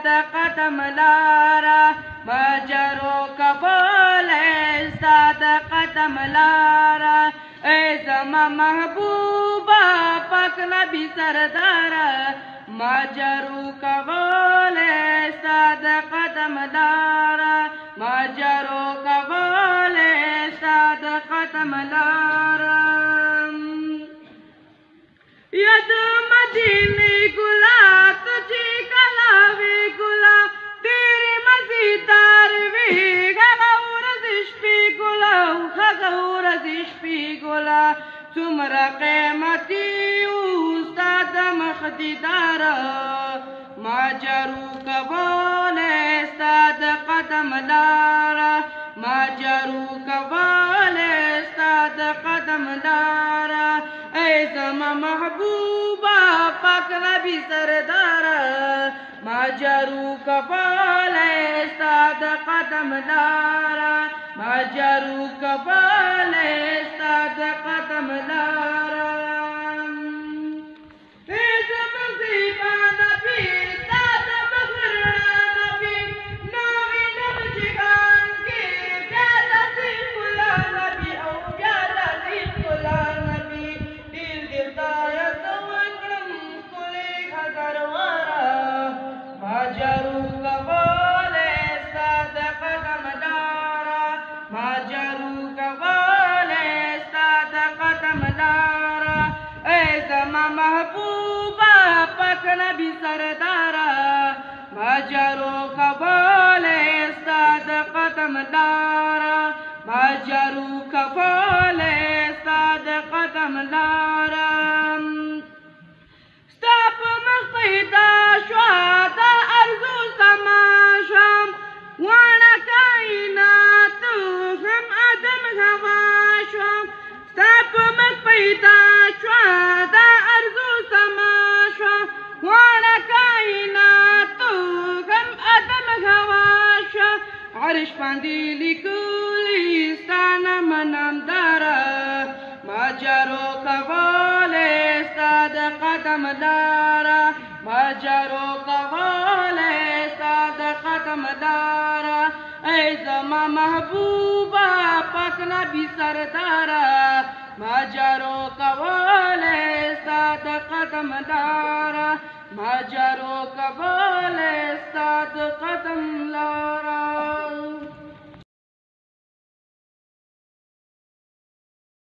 قدم لارا مجرو کول استاد قدم لارا اے زما محبوبا پاک نبی سردار مجرو کول استاد قدم لارا مجرو کول استاد قدم لارا ید مدینی گلا تجھے کلاوی گلا تیری مزیدار وی غور زشپی گلا غور زشپی گلا تمرا قیمتی استاد مخدیدار ماجرو کبول استاد قدم لارا ماجرو کبول استاد قدم لارا اے زما محبوبا پاک نبی سردار ماجرو کبول استاد قدم لارا ماجرو کبول استاد قدم لارا محبوبا پاک نبی سردارا ماجرو کبول استاد قدم لارا ماجرو کبول استاد قدم لارا ستاپ مخیدا شوا دا ارزو سما شم وانا کائنات هم آدم هوا شم ستاپ مخیدا شوا دا عرش باندې لیکلی ستانه منم داره ماجرو کول استاد قدم لاره ماجرو کول استاد قدم لاره ای زما محبوبا پاک نبی سرداره ماجرو کول استاد قدم لاره ماجرو کول استاد